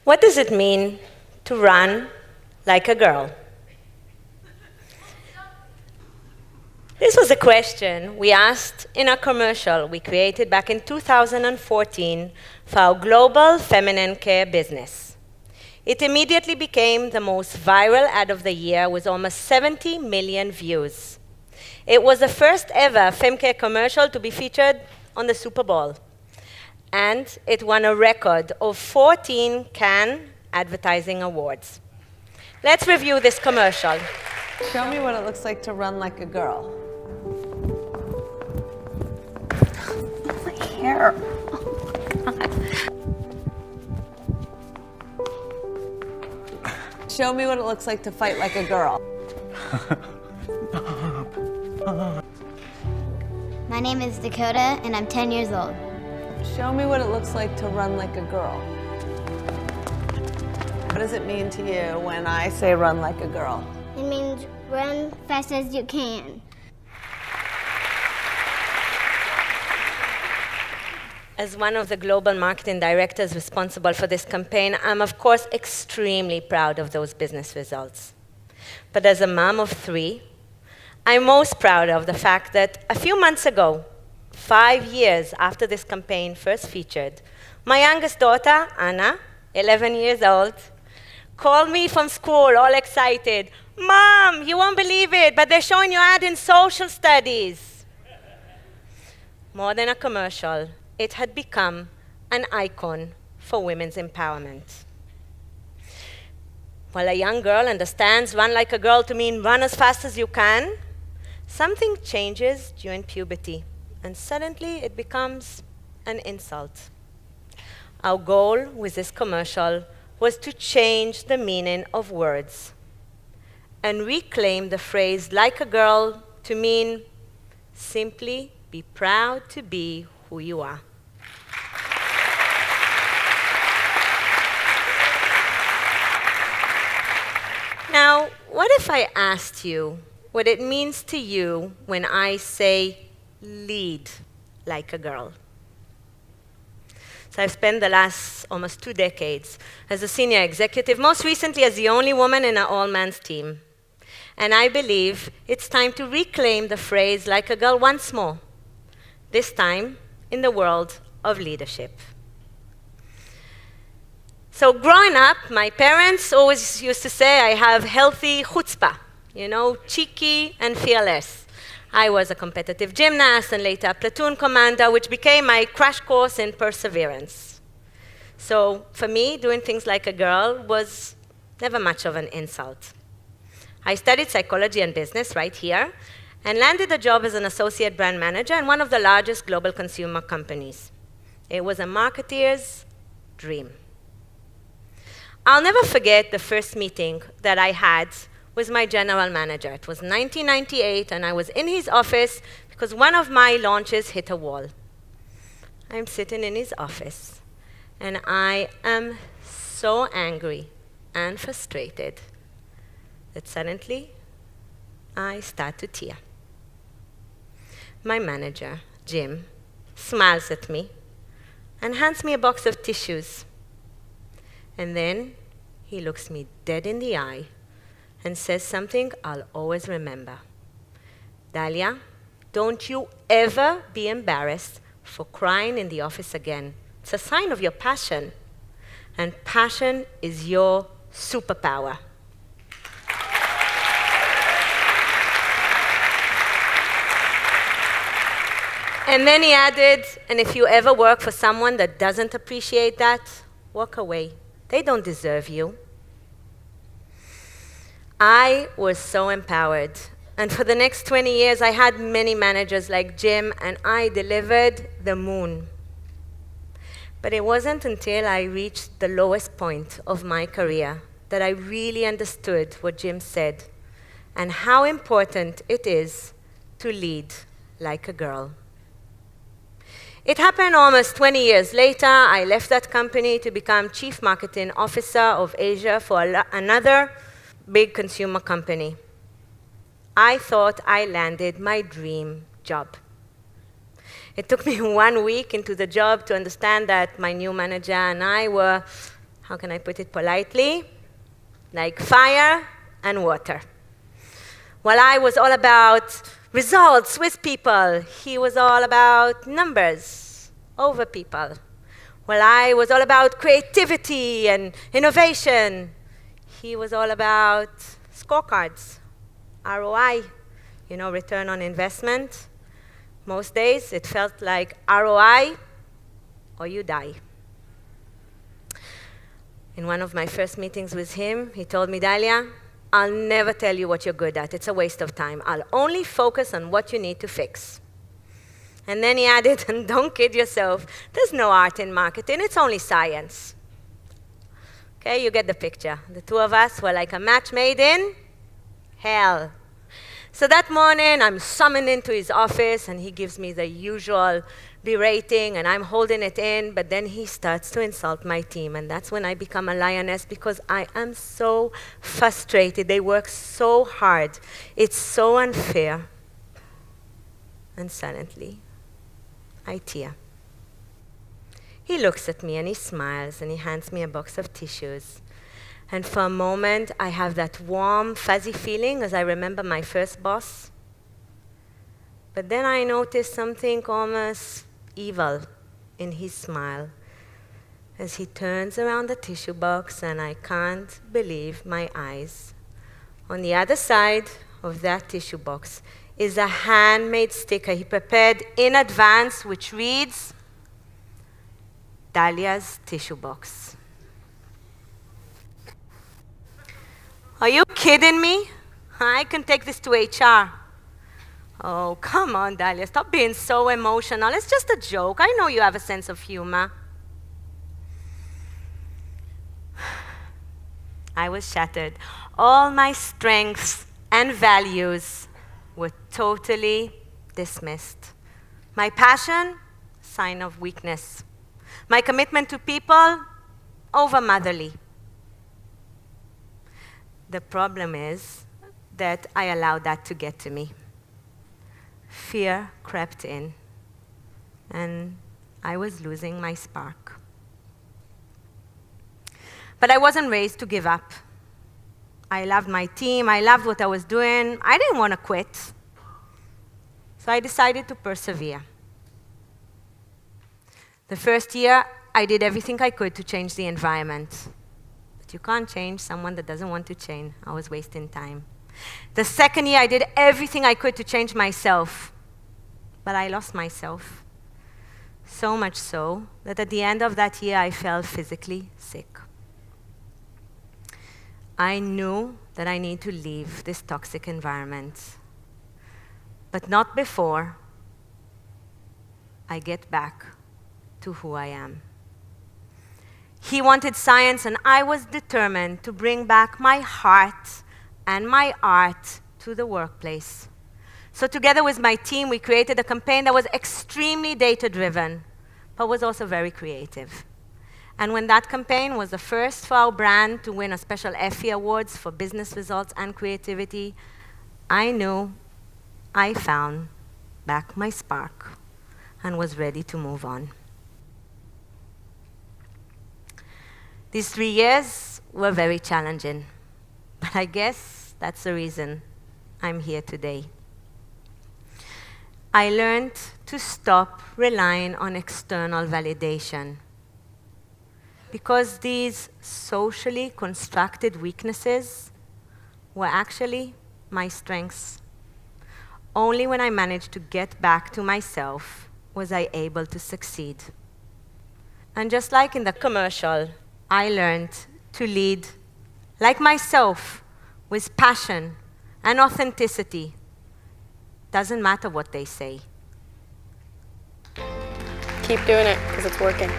What does it mean to run like a girl? This was a question we asked in a commercial we created back in 2014 for our global feminine care business. It immediately became the most viral ad of the year with almost 70 million views. It was the first ever femcare commercial to be featured on the Super Bowl. And it won a record of 14 Cannes Advertising Awards. Let's review this commercial. Show me what it looks like to run like a girl. My hair. Show me what it looks like to fight like a girl. My name is Dakota, and I'm 10 years old. Show me what it looks like to run like a girl. What does it mean to you when I say run like a girl? It means run fast as you can. As one of the global marketing directors responsible for this campaign, I'm of course extremely proud of those business results. But as a mom of 3, I'm most proud of the fact that a few months ago, 5 years after this campaign first featured, my youngest daughter, Anna, 11 years old, called me from school all excited. "Mom, you won't believe it, but they're showing your ad in social studies." More than a commercial, it had become an icon for women's empowerment. While a young girl understands run like a girl to mean run as fast as you can, something changes during puberty, and suddenly it becomes an insult. Our goal with this commercial was to change the meaning of words and reclaim the phrase like a girl to mean simply be proud to be who you are. Now, what if I asked you what it means to you when I say lead like a girl? So I've spent the last almost 2 decades as a senior executive, most recently as the only woman in an all-man's team. And I believe it's time to reclaim the phrase like a girl once more, this time in the world of leadership. So growing up, my parents always used to say I have healthy chutzpah, cheeky and fearless. I was a competitive gymnast and later a platoon commander, which became my crash course in perseverance. So for me, doing things like a girl was never much of an insult. I studied psychology and business right here and landed a job as an associate brand manager in one of the largest global consumer companies. It was a marketeer's dream. I'll never forget the first meeting that I had with my general manager. It was 1998, and I was in his office because one of my launches hit a wall. I'm sitting in his office, and I am so angry and frustrated that suddenly I start to tear. My manager, Jim, smiles at me and hands me a box of tissues. And then he looks me dead in the eye and says something I'll always remember. "Dalia, don't you ever be embarrassed for crying in the office again. It's a sign of your passion, and passion is your superpower." And then he added, "And if you ever work for someone that doesn't appreciate that, walk away. They don't deserve you." I was so empowered. And for the next 20 years, I had many managers like Jim, and I delivered the moon. But it wasn't until I reached the lowest point of my career that I really understood what Jim said and how important it is to lead like a girl. It happened almost 20 years later. I left that company to become Chief Marketing Officer of Asia for another big consumer company. I thought I landed my dream job. It took me 1 week into the job to understand that my new manager and I were how can I put it politely? Like fire and water. While I was all about results with people, he was all about numbers over people. While I was all about creativity and innovation, he was all about scorecards, ROI, return on investment. Most days it felt like ROI or you die. In one of my first meetings with him, he told me, Dalia, I'll never tell you what you're good at. It's a waste of time. I'll only focus on what you need to fix. And then he added, and don't kid yourself, there's no art in marketing, it's only science. Okay, you get the picture. The two of us were like a match made in hell. So that morning, I'm summoned into his office, and he gives me the usual berating, and I'm holding it in, but then he starts to insult my team, and that's when I become a lioness, because I am so frustrated. They work so hard. It's so unfair. And silently, I tear. He looks at me, and he smiles, and he hands me a box of tissues. And for a moment, I have that warm, fuzzy feeling as I remember my first boss. But then I notice something almost evil in his smile as he turns around the tissue box, and I can't believe my eyes. On the other side of that tissue box is a handmade sticker he prepared in advance, which reads, Dalia's tissue box. Are you kidding me? I can take this to HR. Oh, come on, Dalia, stop being so emotional. It's just a joke. I know you have a sense of humor. I was shattered. All my strengths and values were totally dismissed. My passion, sign of weakness. My commitment to people, over-motherly. The problem is that I allowed that to get to me. Fear crept in, and I was losing my spark. But I wasn't raised to give up. I loved my team. I loved what I was doing. I didn't want to quit. So I decided to persevere. The first year, I did everything I could to change the environment. But you can't change someone that doesn't want to change. I was wasting time. The second year, I did everything I could to change myself. But I lost myself. So much so that at the end of that year, I felt physically sick. I knew that I need to leave this toxic environment. But not before I get back to who I am. He wanted science, and I was determined to bring back my heart and my art to the workplace. So together with my team, we created a campaign that was extremely data-driven, but was also very creative. And when that campaign was the first for our brand to win a special Effie Awards for business results and creativity, I knew I found back my spark and was ready to move on. These 3 years were very challenging, but I guess that's the reason I'm here today. I learned to stop relying on external validation, because these socially constructed weaknesses were actually my strengths. Only when I managed to get back to myself was I able to succeed. And just like in the commercial, I learned to lead like myself, with passion and authenticity. Doesn't matter what they say. Keep doing it, because it's working.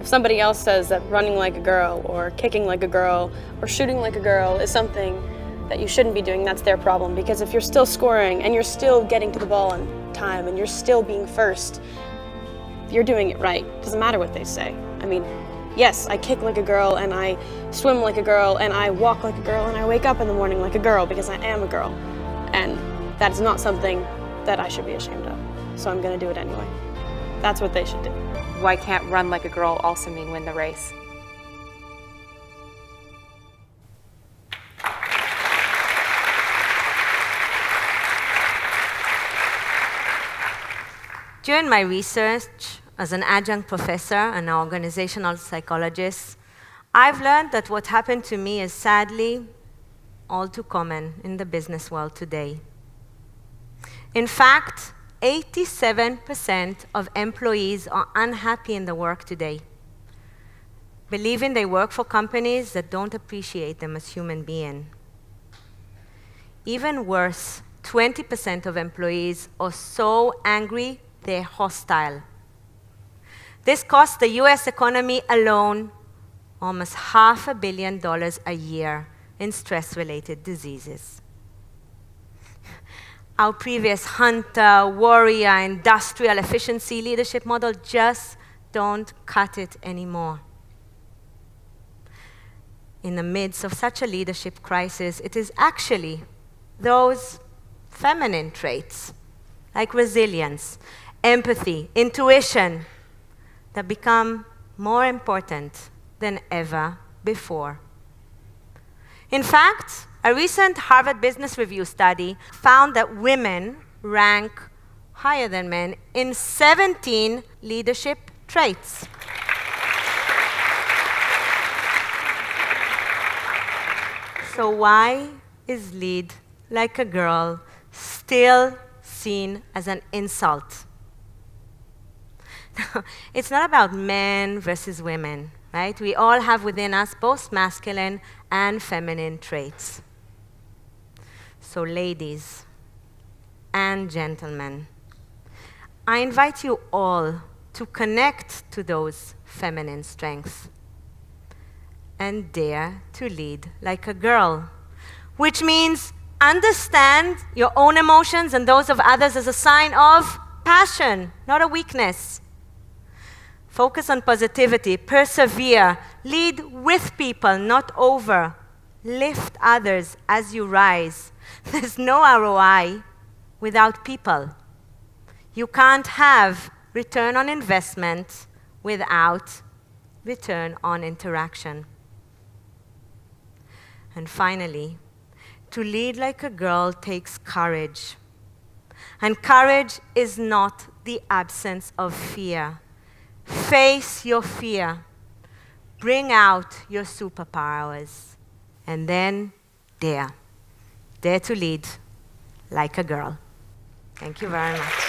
If somebody else says that running like a girl, or kicking like a girl, or shooting like a girl is something that you shouldn't be doing, that's their problem. Because if you're still scoring, and you're still getting to the ball on time, and you're still being first, you're doing it right. Doesn't matter what they say. I mean, yes, I kick like a girl, and I swim like a girl, and I walk like a girl, and I wake up in the morning like a girl, because I am a girl. And that is not something that I should be ashamed of. So I'm going to do it anyway. That's what they should do. Why can't run like a girl also mean win the race? During my research as an adjunct professor and an organizational psychologist, I've learned that what happened to me is sadly all too common in the business world today. In fact, 87% of employees are unhappy in the work today, believing they work for companies that don't appreciate them as human beings. Even worse, 20% of employees are so angry they're hostile. This costs the US economy alone almost $500 million a year in stress-related diseases. Our previous hunter, warrior, industrial efficiency leadership model just don't cut it anymore. In the midst of such a leadership crisis, it is actually those feminine traits, like resilience, empathy, intuition, that become more important than ever before. In fact, a recent Harvard Business Review study found that women rank higher than men in 17 leadership traits. So why is lead like a girl still seen as an insult? It's not about men versus women, right? We all have within us both masculine and feminine traits. So ladies and gentlemen, I invite you all to connect to those feminine strengths and dare to lead like a girl, which means understand your own emotions and those of others as a sign of passion, not a weakness. Focus on positivity, persevere, lead with people, not over. Lift others as you rise. There's no ROI without people. You can't have return on investment without return on interaction. And finally, to lead like a girl takes courage. And courage is not the absence of fear. Face your fear. Bring out your superpowers. And then dare. Dare to lead like a girl. Thank you very much.